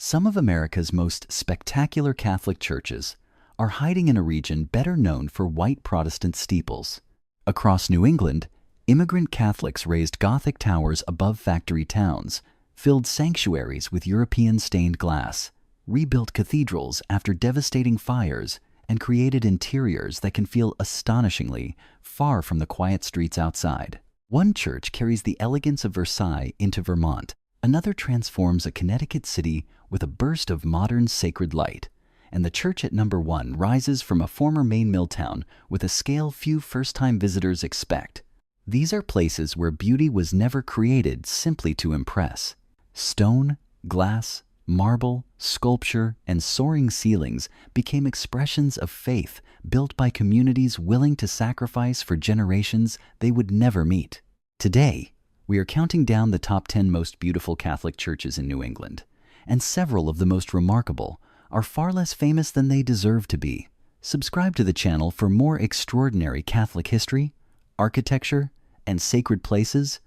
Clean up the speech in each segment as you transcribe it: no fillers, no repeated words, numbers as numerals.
Some of America's most spectacular Catholic churches are hiding in a region better known for white Protestant steeples. Across New England, immigrant Catholics raised Gothic towers above factory towns, filled sanctuaries with European stained glass, rebuilt cathedrals after devastating fires, and created interiors that can feel astonishingly far from the quiet streets outside. One church carries the elegance of Versailles into Vermont. Another transforms a Connecticut city with a burst of modern sacred light. And the church at number 1 rises from a former Maine mill town with a scale few first-time visitors expect. These are places where beauty was never created simply to impress. Stone, glass, marble, sculpture, and soaring ceilings became expressions of faith built by communities willing to sacrifice for generations they would never meet. Today, we are counting down the top 10 most beautiful Catholic churches in New England, and several of the most remarkable are far less famous than they deserve to be. Subscribe to the channel for more extraordinary Catholic history, architecture, and sacred places,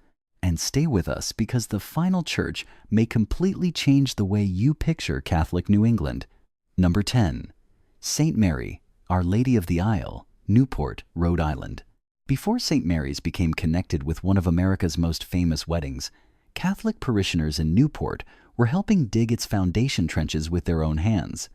and stay with us because the final church may completely change the way you picture Catholic New England. Number 10. St. Mary, Our Lady of the Isle, Newport, Rhode Island. Before St. Mary's became connected with one of America's most famous weddings, Catholic parishioners in Newport were helping dig its foundation trenches with their own hands.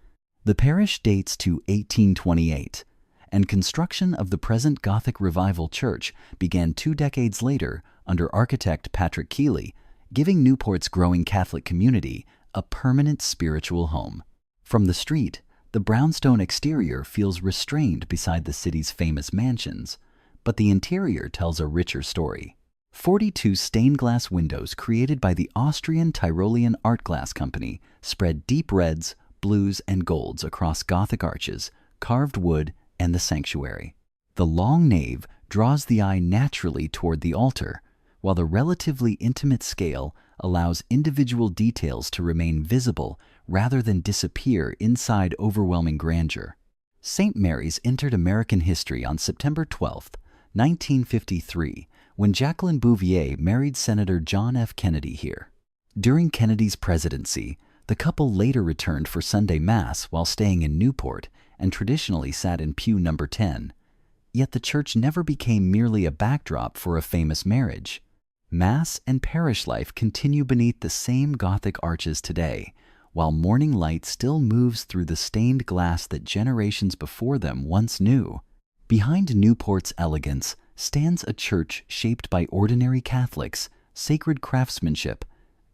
The parish dates to 1828, and construction of the present Gothic Revival Church began 2 decades later under architect Patrick Keeley, giving Newport's growing Catholic community a permanent spiritual home. From the street, the brownstone exterior feels restrained beside the city's famous mansions, but the interior tells a richer story. 42 stained glass windows created by the Austrian Tyrolean Art Glass Company spread deep reds, blues, and golds across Gothic arches, carved wood, and the sanctuary. The long nave draws the eye naturally toward the altar, while the relatively intimate scale allows individual details to remain visible rather than disappear inside overwhelming grandeur. St. Mary's entered American history on September 12, 1953, when Jacqueline Bouvier married Senator John F. Kennedy here. During Kennedy's presidency, the couple later returned for Sunday Mass while staying in Newport and traditionally sat in pew number 10. Yet the church never became merely a backdrop for a famous marriage. Mass and parish life continue beneath the same Gothic arches today, while morning light still moves through the stained glass that generations before them once knew. Behind Newport's elegance stands a church shaped by ordinary Catholics, sacred craftsmanship,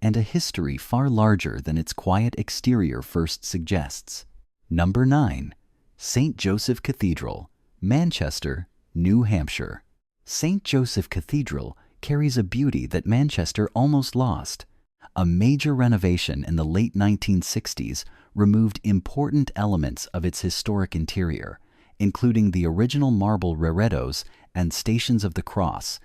and a history far larger than its quiet exterior first suggests. Number 9. St. Joseph Cathedral, Manchester, New Hampshire. St. Joseph Cathedral carries a beauty that Manchester almost lost. A major renovation in the late 1960s removed important elements of its historic interior, including the original marble reredos and Stations of the Cross,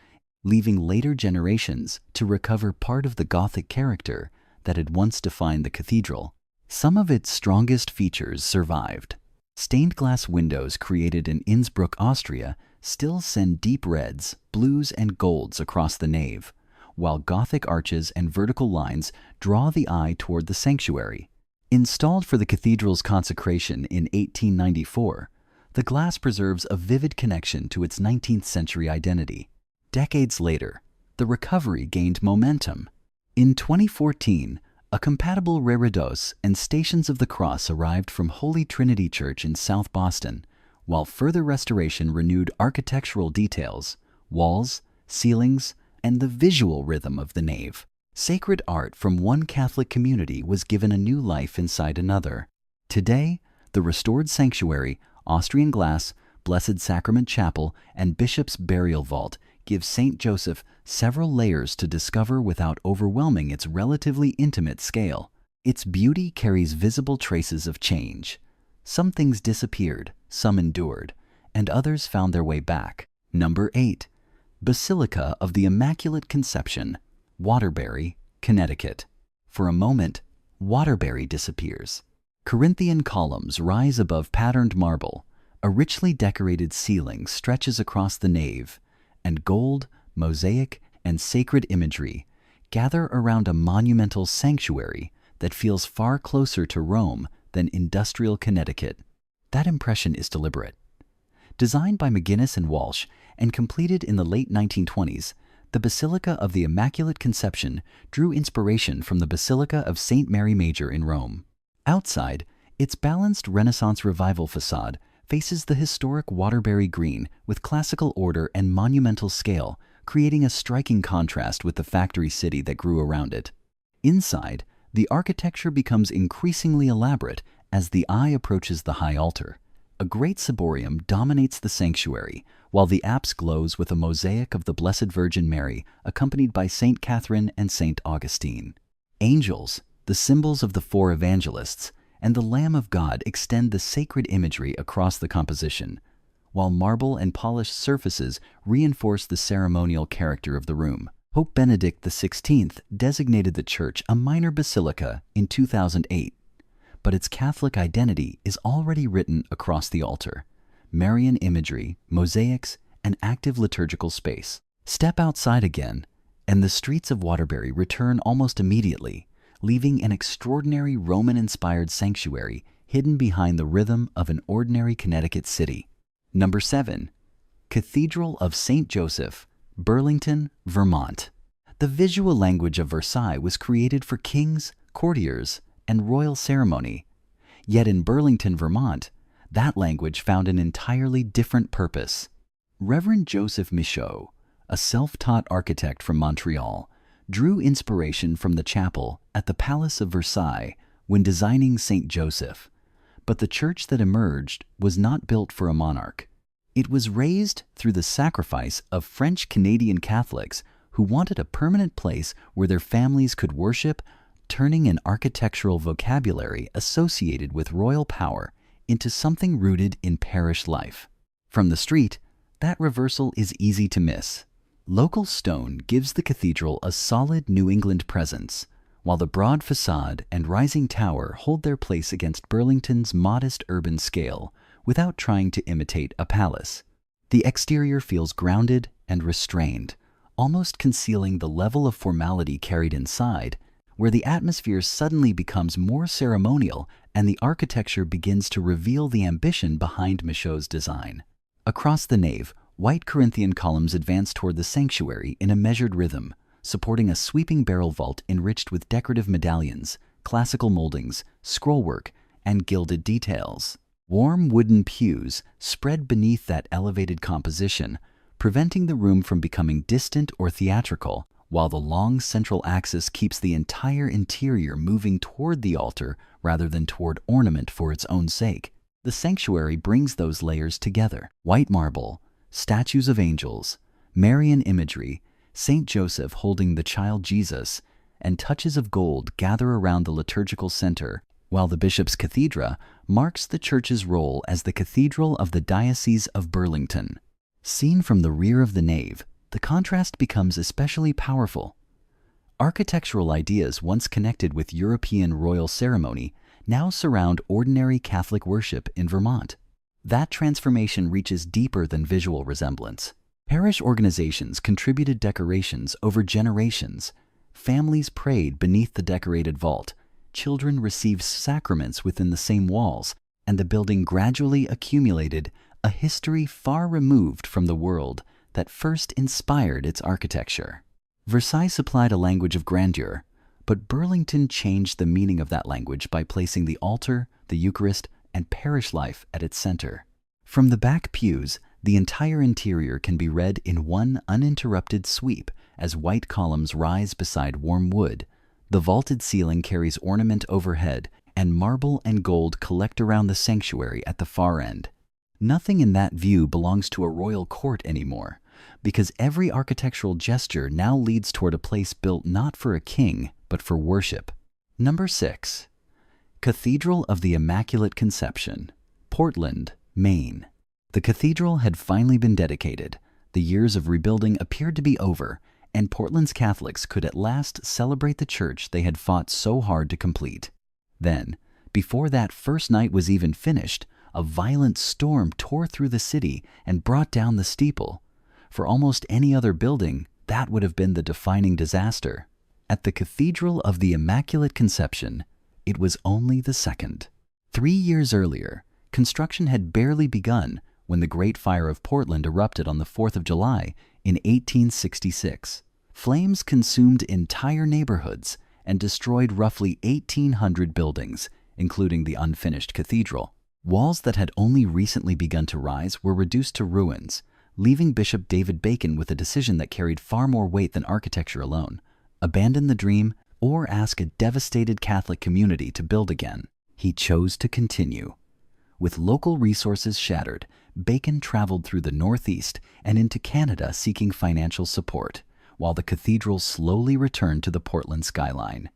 leaving later generations to recover part of the Gothic character that had once defined the cathedral. Some of its strongest features survived. Stained glass windows created in Innsbruck, Austria, still send deep reds, blues, and golds across the nave, while Gothic arches and vertical lines draw the eye toward the sanctuary. Installed for the cathedral's consecration in 1894, the glass preserves a vivid connection to its 19th century identity. Decades later, the recovery gained momentum. In 2014, a compatible reredos and Stations of the Cross arrived from Holy Trinity Church in South Boston, while further restoration renewed architectural details, walls, ceilings, and the visual rhythm of the nave. Sacred art from one Catholic community was given a new life inside another. Today, the restored sanctuary, Austrian glass, Blessed Sacrament Chapel, and Bishop's Burial Vault give St. Joseph several layers to discover without overwhelming its relatively intimate scale. Its beauty carries visible traces of change. Some things disappeared, some endured, and others found their way back. Number 8. Basilica of the Immaculate Conception, Waterbury, Connecticut. For a moment, Waterbury disappears. Corinthian columns rise above patterned marble, a richly decorated ceiling stretches across the nave, and gold, mosaic, and sacred imagery gather around a monumental sanctuary that feels far closer to Rome than industrial Connecticut. That impression is deliberate. Designed by McGuinness and Walsh and completed in the late 1920s, the Basilica of the Immaculate Conception drew inspiration from the Basilica of St. Mary Major in Rome. Outside, its balanced Renaissance Revival facade faces the historic Waterbury Green with classical order and monumental scale, creating a striking contrast with the factory city that grew around it. Inside, the architecture becomes increasingly elaborate as the eye approaches the high altar. A great ciborium dominates the sanctuary, while the apse glows with a mosaic of the Blessed Virgin Mary, accompanied by St. Catherine and St. Augustine. Angels, the symbols of the four evangelists, and the Lamb of God extend the sacred imagery across the composition, while marble and polished surfaces reinforce the ceremonial character of the room. Pope Benedict XVI designated the church a minor basilica in 2008, but its Catholic identity is already written across the altar. Marian imagery, mosaics, and active liturgical space. Step outside again, and the streets of Waterbury return almost immediately, leaving an extraordinary Roman-inspired sanctuary hidden behind the rhythm of an ordinary Connecticut city. Number 7. Cathedral of St. Joseph, Burlington, Vermont. The visual language of Versailles was created for kings, courtiers, and royal ceremony. Yet in Burlington, Vermont, that language found an entirely different purpose. Reverend Joseph Michaud, a self-taught architect from Montreal, drew inspiration from the chapel at the Palace of Versailles when designing St. Joseph. But the church that emerged was not built for a monarch. It was raised through the sacrifice of French-Canadian Catholics who wanted a permanent place where their families could worship, turning an architectural vocabulary associated with royal power into something rooted in parish life. From the street, that reversal is easy to miss. Local stone gives the cathedral a solid New England presence, while the broad facade and rising tower hold their place against Burlington's modest urban scale without trying to imitate a palace. The exterior feels grounded and restrained, almost concealing the level of formality carried inside, where the atmosphere suddenly becomes more ceremonial and the architecture begins to reveal the ambition behind Michaud's design. Across the nave, white Corinthian columns advance toward the sanctuary in a measured rhythm, supporting a sweeping barrel vault enriched with decorative medallions, classical moldings, scrollwork, and gilded details. Warm wooden pews spread beneath that elevated composition, preventing the room from becoming distant or theatrical, while the long central axis keeps the entire interior moving toward the altar rather than toward ornament for its own sake. The sanctuary brings those layers together. White marble, statues of angels, Marian imagery, St. Joseph holding the child Jesus, and touches of gold gather around the liturgical center, while the bishop's cathedra marks the church's role as the cathedral of the Diocese of Burlington. Seen from the rear of the nave, the contrast becomes especially powerful. Architectural ideas once connected with European royal ceremony now surround ordinary Catholic worship in Vermont. That transformation reaches deeper than visual resemblance. Parish organizations contributed decorations over generations. Families prayed beneath the decorated vault. Children received sacraments within the same walls, and the building gradually accumulated a history far removed from the world that first inspired its architecture. Versailles supplied a language of grandeur, but Burlington changed the meaning of that language by placing the altar, the Eucharist, and parish life at its center. From the back pews, the entire interior can be read in one uninterrupted sweep as white columns rise beside warm wood. The vaulted ceiling carries ornament overhead, and marble and gold collect around the sanctuary at the far end. Nothing in that view belongs to a royal court anymore, because every architectural gesture now leads toward a place built not for a king, but for worship. Number 6. Cathedral of the Immaculate Conception, Portland, Maine. The cathedral had finally been dedicated. The years of rebuilding appeared to be over, and Portland's Catholics could at last celebrate the church they had fought so hard to complete. Then, before that first night was even finished, a violent storm tore through the city and brought down the steeple. For almost any other building, that would have been the defining disaster. At the Cathedral of the Immaculate Conception, it was only the second. 3 years earlier, construction had barely begun when the Great Fire of Portland erupted on the 4th of July in 1866. Flames consumed entire neighborhoods and destroyed roughly 1,800 buildings, including the unfinished cathedral. Walls that had only recently begun to rise were reduced to ruins, leaving Bishop David Bacon with a decision that carried far more weight than architecture alone: abandon the dream or ask a devastated Catholic community to build again. He chose to continue. With local resources shattered, Bacon traveled through the Northeast and into Canada seeking financial support, while the cathedral slowly returned to the Portland skyline.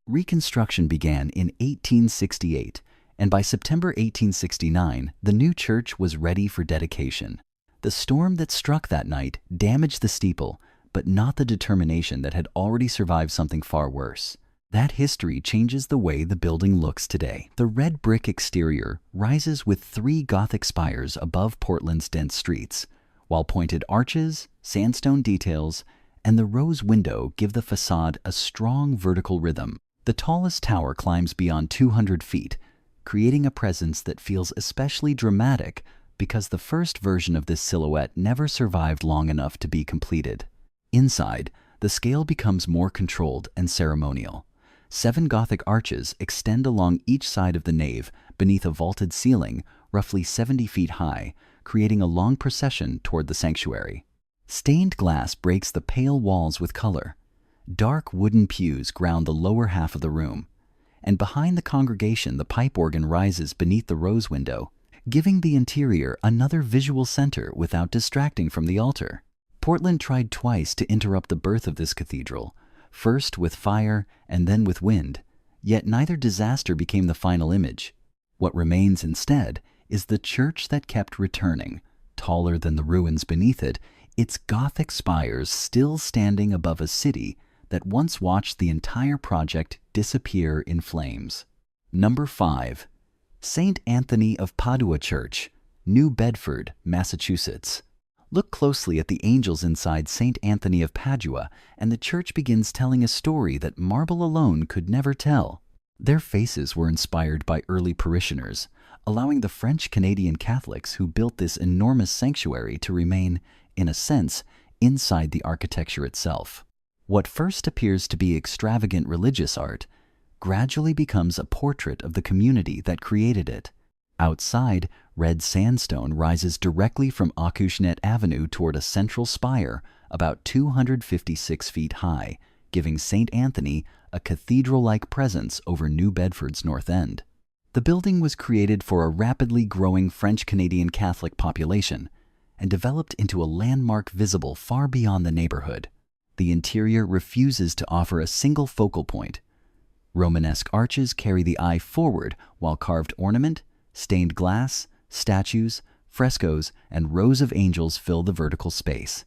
Reconstruction began in 1868, and by September 1869, the new church was ready for dedication. The storm that struck that night damaged the steeple, but not the determination that had already survived something far worse. That history changes the way the building looks today. The red brick exterior rises with 3 Gothic spires above Portland's dense streets, while pointed arches, sandstone details, and the rose window give the facade a strong vertical rhythm. The tallest tower climbs beyond 200 feet, creating a presence that feels especially dramatic because the first version of this silhouette never survived long enough to be completed. Inside, the scale becomes more controlled and ceremonial. 7 Gothic arches extend along each side of the nave beneath a vaulted ceiling roughly 70 feet high, creating a long procession toward the sanctuary. Stained glass breaks the pale walls with color. Dark wooden pews ground the lower half of the room, and behind the congregation the pipe organ rises beneath the rose window, giving the interior another visual center without distracting from the altar. Portland tried twice to interrupt the birth of this cathedral, first with fire and then with wind, yet neither disaster became the final image. What remains instead is the church that kept returning, taller than the ruins beneath it, its Gothic spires still standing above a city that once watched the entire project disappear in flames. Number 5. St. Anthony of Padua Church, New Bedford, Massachusetts. Look closely at the angels inside St. Anthony of Padua, and the church begins telling a story that marble alone could never tell. Their faces were inspired by early parishioners, allowing the French-Canadian Catholics who built this enormous sanctuary to remain, in a sense, inside the architecture itself. What first appears to be extravagant religious art gradually becomes a portrait of the community that created it. Outside, red sandstone rises directly from Acushnet Avenue toward a central spire about 256 feet high, giving St. Anthony a cathedral-like presence over New Bedford's north end. The building was created for a rapidly growing French-Canadian Catholic population and developed into a landmark visible far beyond the neighborhood. The interior refuses to offer a single focal point. Romanesque arches carry the eye forward, while carved ornament, stained glass, statues, frescoes, and rows of angels fill the vertical space.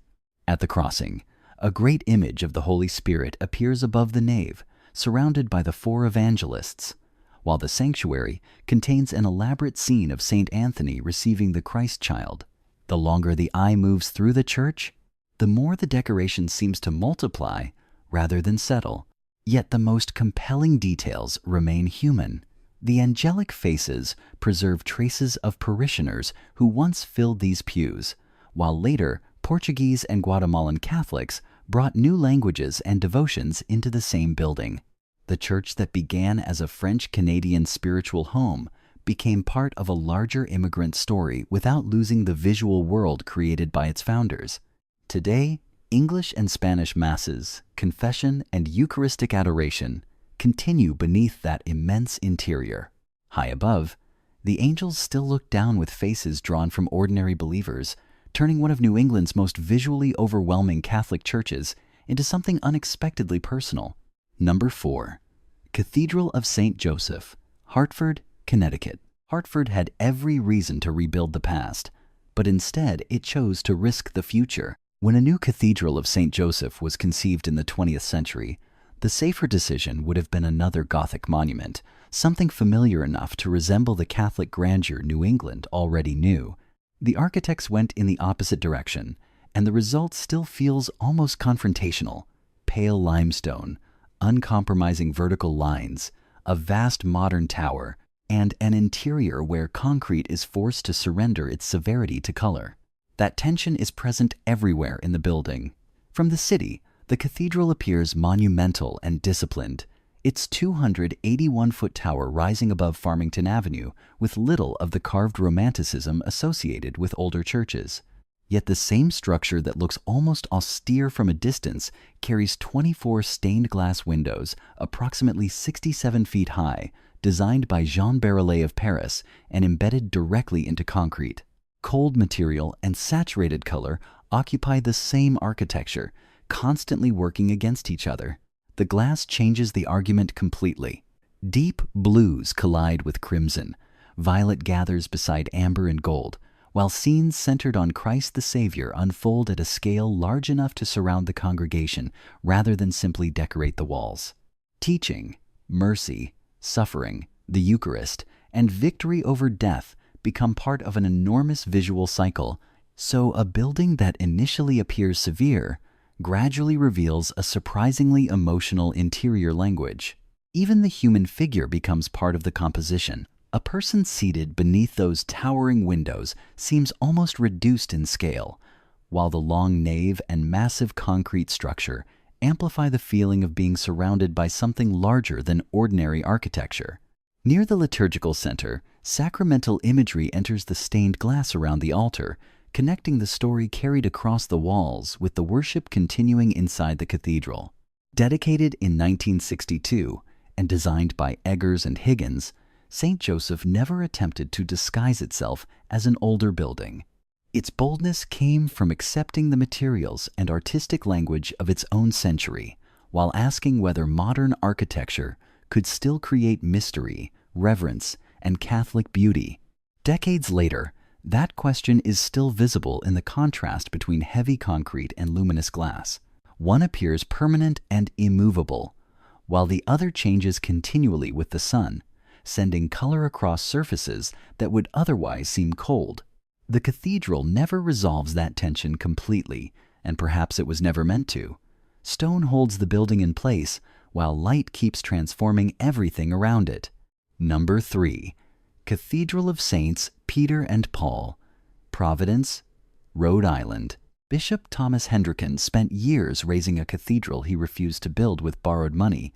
At the crossing, a great image of the Holy Spirit appears above the nave, surrounded by the 4 evangelists, while the sanctuary contains an elaborate scene of St. Anthony receiving the Christ child. The longer the eye moves through the church, the more the decoration seems to multiply rather than settle. Yet the most compelling details remain human. The angelic faces preserve traces of parishioners who once filled these pews, while later Portuguese and Guatemalan Catholics brought new languages and devotions into the same building. The church that began as a French-Canadian spiritual home became part of a larger immigrant story without losing the visual world created by its founders. Today, English and Spanish masses, confession, and Eucharistic adoration continue beneath that immense interior. High above, the angels still look down with faces drawn from ordinary believers, turning one of New England's most visually overwhelming Catholic churches into something unexpectedly personal. Number 4. Cathedral of St. Joseph, Hartford, Connecticut. Hartford had every reason to rebuild the past, but instead it chose to risk the future. When a new Cathedral of St. Joseph was conceived in the 20th century, the safer decision would have been another Gothic monument, something familiar enough to resemble the Catholic grandeur New England already knew. The architects went in the opposite direction, and the result still feels almost confrontational. Pale limestone, uncompromising vertical lines, a vast modern tower, and an interior where concrete is forced to surrender its severity to color. That tension is present everywhere in the building. From the city, the cathedral appears monumental and disciplined, its 281-foot tower rising above Farmington Avenue with little of the carved romanticism associated with older churches. Yet the same structure that looks almost austere from a distance carries 24 stained glass windows, approximately 67 feet high, designed by Jean Bareillet of Paris and embedded directly into concrete. Cold material and saturated color occupy the same architecture, constantly working against each other. The glass changes the argument completely. Deep blues collide with crimson. Violet gathers beside amber and gold, while scenes centered on Christ the Savior unfold at a scale large enough to surround the congregation rather than simply decorate the walls. Teaching, mercy, suffering, the Eucharist, and victory over death become part of an enormous visual cycle, so a building that initially appears severe gradually reveals a surprisingly emotional interior language. Even the human figure becomes part of the composition. A person seated beneath those towering windows seems almost reduced in scale, while the long nave and massive concrete structure amplify the feeling of being surrounded by something larger than ordinary architecture. Near the liturgical center, sacramental imagery enters the stained glass around the altar, connecting the story carried across the walls with the worship continuing inside the cathedral. Dedicated in 1962 and designed by Eggers and Higgins, St. Joseph never attempted to disguise itself as an older building. Its boldness came from accepting the materials and artistic language of its own century, while asking whether modern architecture could still create mystery, reverence, and Catholic beauty. Decades later, that question is still visible in the contrast between heavy concrete and luminous glass. One appears permanent and immovable, while the other changes continually with the sun, sending color across surfaces that would otherwise seem cold. The cathedral never resolves that tension completely, and perhaps it was never meant to. Stone holds the building in place, while light keeps transforming everything around it. Number 3. Cathedral of Saints Peter and Paul, Providence, Rhode Island. Bishop Thomas Hendricken spent years raising a cathedral he refused to build with borrowed money,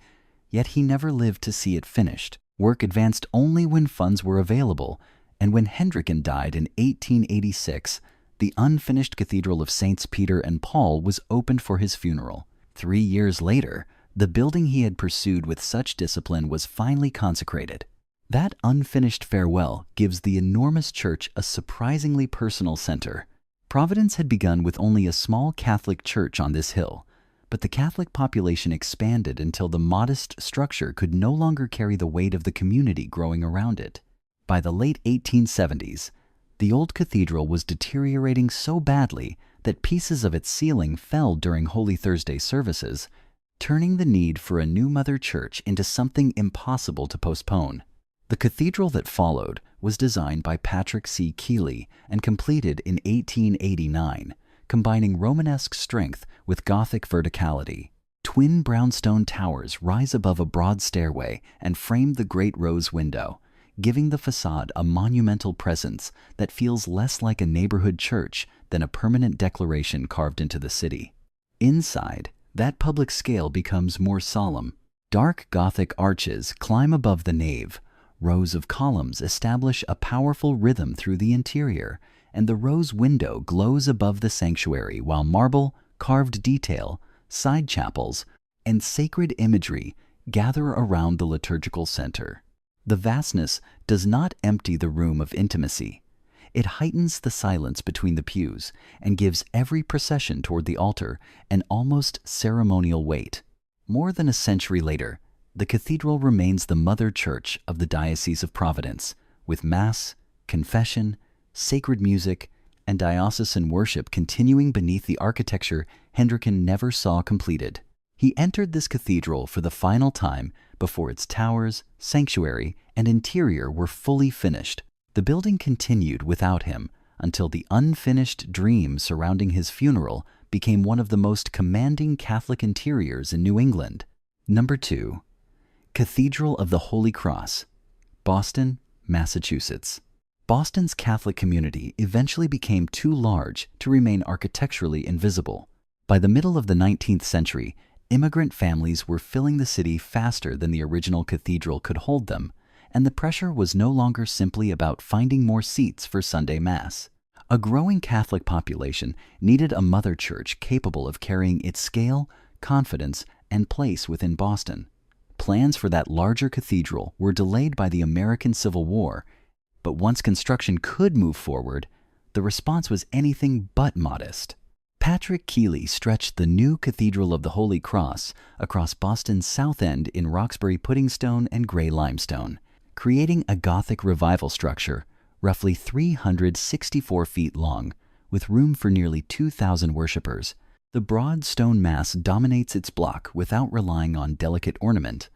yet he never lived to see it finished. Work advanced only when funds were available, and when Hendricken died in 1886, the unfinished Cathedral of Saints Peter and Paul was opened for his funeral. 3 years later, the building he had pursued with such discipline was finally consecrated. That unfinished farewell gives the enormous church a surprisingly personal center. Providence had begun with only a small Catholic church on this hill, but the Catholic population expanded until the modest structure could no longer carry the weight of the community growing around it. By the late 1870s, the old cathedral was deteriorating so badly that pieces of its ceiling fell during Holy Thursday services, turning the need for a new mother church into something impossible to postpone. The cathedral that followed was designed by Patrick C. Keeley and completed in 1889, combining Romanesque strength with Gothic verticality. Twin brownstone towers rise above a broad stairway and frame the great rose window, giving the facade a monumental presence that feels less like a neighborhood church than a permanent declaration carved into the city. Inside, that public scale becomes more solemn. Dark Gothic arches climb above the nave, rows of columns establish a powerful rhythm through the interior, and the rose window glows above the sanctuary while marble, carved detail, side chapels, and sacred imagery gather around the liturgical center. The vastness does not empty the room of intimacy. It heightens the silence between the pews and gives every procession toward the altar an almost ceremonial weight. More than a century later, the cathedral remains the mother church of the Diocese of Providence, with Mass, confession, sacred music, and diocesan worship continuing beneath the architecture Hendricken never saw completed. He entered this cathedral for the final time before its towers, sanctuary, and interior were fully finished. The building continued without him until the unfinished dream surrounding his funeral became one of the most commanding Catholic interiors in New England. Number 2. Cathedral of the Holy Cross, Boston, Massachusetts. Boston's Catholic community eventually became too large to remain architecturally invisible. By the middle of the 19th century, immigrant families were filling the city faster than the original cathedral could hold them, and the pressure was no longer simply about finding more seats for Sunday Mass. A growing Catholic population needed a mother church capable of carrying its scale, confidence, and place within Boston. Plans for that larger cathedral were delayed by the American Civil War, but once construction could move forward, the response was anything but modest. Patrick Keeley stretched the new Cathedral of the Holy Cross across Boston's South End in Roxbury pudding stone and gray limestone, creating a Gothic revival structure roughly 364 feet long, with room for nearly 2,000 worshippers. The broad stone mass dominates its block without relying on delicate ornament,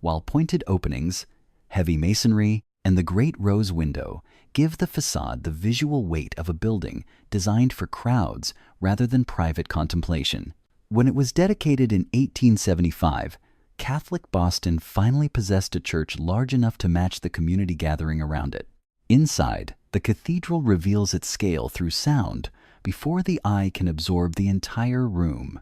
while pointed openings, heavy masonry, and the great rose window give the facade the visual weight of a building designed for crowds rather than private contemplation. When it was dedicated in 1875, Catholic Boston finally possessed a church large enough to match the community gathering around it. Inside, the cathedral reveals its scale through sound before the eye can absorb the entire room.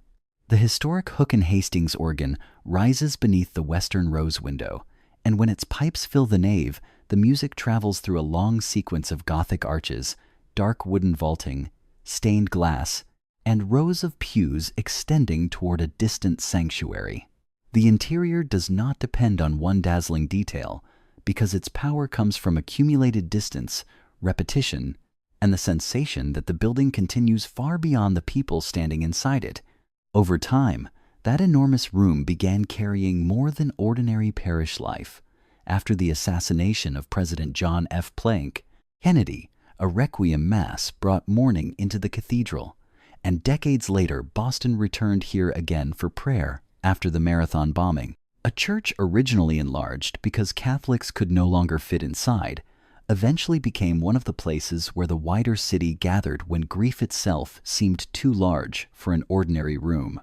The historic Hook and Hastings organ rises beneath the western rose window, and when its pipes fill the nave, the music travels through a long sequence of Gothic arches, dark wooden vaulting, stained glass, and rows of pews extending toward a distant sanctuary. The interior does not depend on one dazzling detail, because its power comes from accumulated distance, repetition, and the sensation that the building continues far beyond the people standing inside it. Over time, that enormous room began carrying more than ordinary parish life. After the assassination of President John F. Kennedy, a requiem mass brought mourning into the cathedral, and decades later Boston returned here again for prayer after the Marathon bombing. A church originally enlarged because Catholics could no longer fit inside, eventually became one of the places where the wider city gathered when grief itself seemed too large for an ordinary room.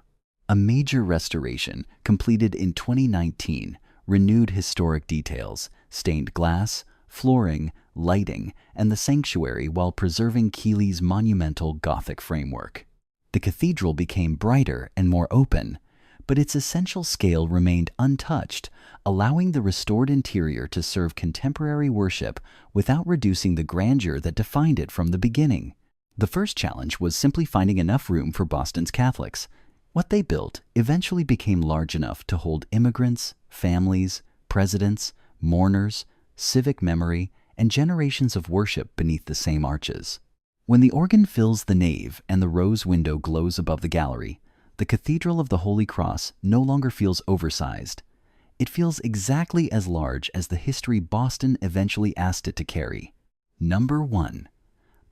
A major restoration, completed in 2019, renewed historic details, stained glass, flooring, lighting, and the sanctuary while preserving Keeley's monumental Gothic framework. The cathedral became brighter and more open, but its essential scale remained untouched, allowing the restored interior to serve contemporary worship without reducing the grandeur that defined it from the beginning. The first challenge was simply finding enough room for Boston's Catholics. What they built eventually became large enough to hold immigrants, families, presidents, mourners, civic memory, and generations of worship beneath the same arches. When the organ fills the nave and the rose window glows above the gallery, the Cathedral of the Holy Cross no longer feels oversized. It feels exactly as large as the history Boston eventually asked it to carry. Number 1.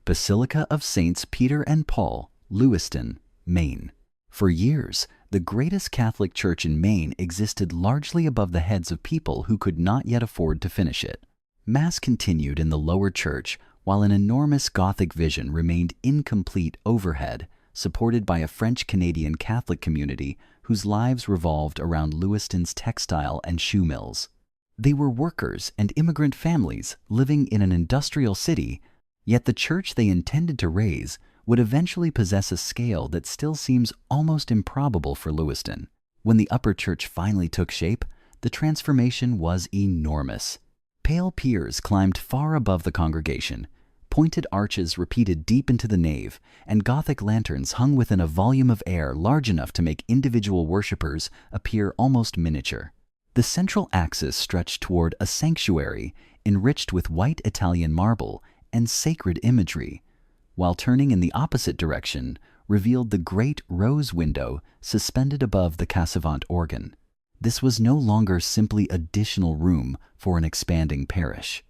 Basilica of Saints Peter and Paul, Lewiston, Maine. For years, the greatest Catholic church in Maine existed largely above the heads of people who could not yet afford to finish it. Mass continued in the lower church, while an enormous Gothic vision remained incomplete overhead, supported by a French-Canadian Catholic community whose lives revolved around Lewiston's textile and shoe mills. They were workers and immigrant families living in an industrial city, yet the church they intended to raise would eventually possess a scale that still seems almost improbable for Lewiston. When the upper church finally took shape, the transformation was enormous. Pale piers climbed far above the congregation, pointed arches repeated deep into the nave, and Gothic lanterns hung within a volume of air large enough to make individual worshippers appear almost miniature. The central axis stretched toward a sanctuary enriched with white Italian marble and sacred imagery, while turning in the opposite direction revealed the great rose window suspended above the Cassavant organ. This was no longer simply additional room for an expanding parish.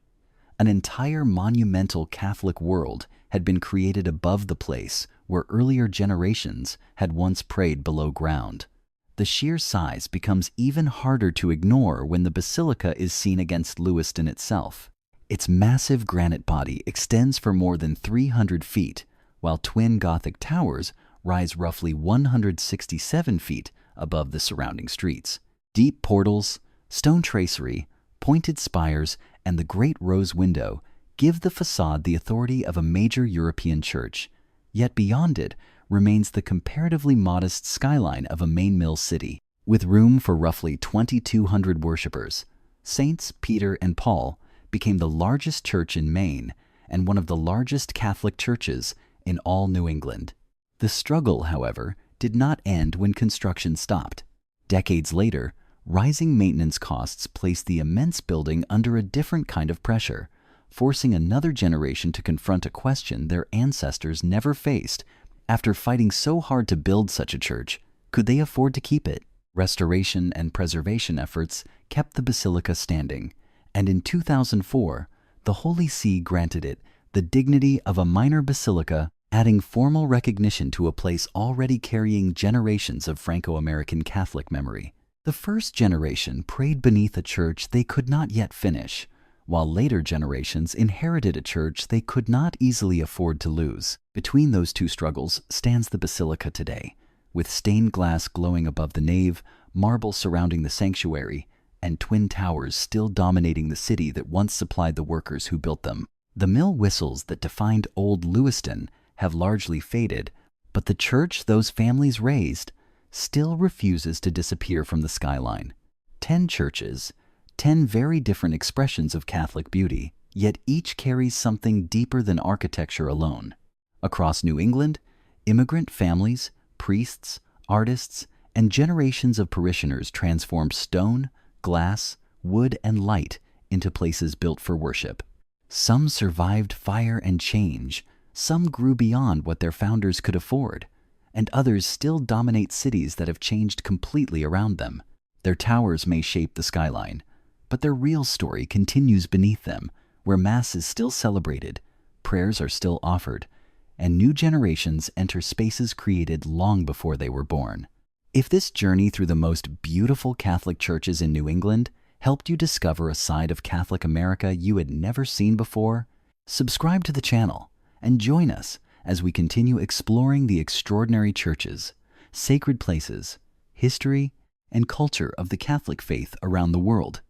An entire monumental Catholic world had been created above the place where earlier generations had once prayed below ground. The sheer size becomes even harder to ignore when the basilica is seen against Lewiston itself. Its massive granite body extends for more than 300 feet, while twin Gothic towers rise roughly 167 feet above the surrounding streets. Deep portals, Stone tracery, pointed spires, and the great rose window give the facade the authority of a major European church, yet beyond it remains the comparatively modest skyline of a main mill city. With room for roughly 2,200 worshippers, Saints Peter and Paul became the largest church in Maine and one of the largest Catholic churches in all New England. The struggle, however, did not end when construction stopped. Decades later, rising maintenance costs placed the immense building under a different kind of pressure, forcing another generation to confront a question their ancestors never faced. After fighting so hard to build such a church, could they afford to keep it? Restoration and preservation efforts kept the basilica standing, and in 2004, the Holy See granted it the dignity of a minor basilica, adding formal recognition to a place already carrying generations of Franco-American Catholic memory. The first generation prayed beneath a church they could not yet finish, while later generations inherited a church they could not easily afford to lose. Between those two struggles stands the basilica today, with stained glass glowing above the nave, marble surrounding the sanctuary, and twin towers still dominating the city that once supplied the workers who built them. The mill whistles that defined old Lewiston have largely faded, but the church those families raised still refuses to disappear from the skyline. 10 churches, 10 very different expressions of Catholic beauty, yet each carries something deeper than architecture alone. Across New England, immigrant families, priests, artists, and generations of parishioners transformed stone, glass, wood, and light into places built for worship. Some survived fire and change, some grew beyond what their founders could afford, and others still dominate cities that have changed completely around them. Their towers may shape the skyline, but their real story continues beneath them, where Mass is still celebrated, prayers are still offered, and new generations enter spaces created long before they were born. If this journey through the most beautiful Catholic churches in New England helped you discover a side of Catholic America you had never seen before, subscribe to the channel and join us as we continue exploring the extraordinary churches, sacred places, history, and culture of the Catholic faith around the world.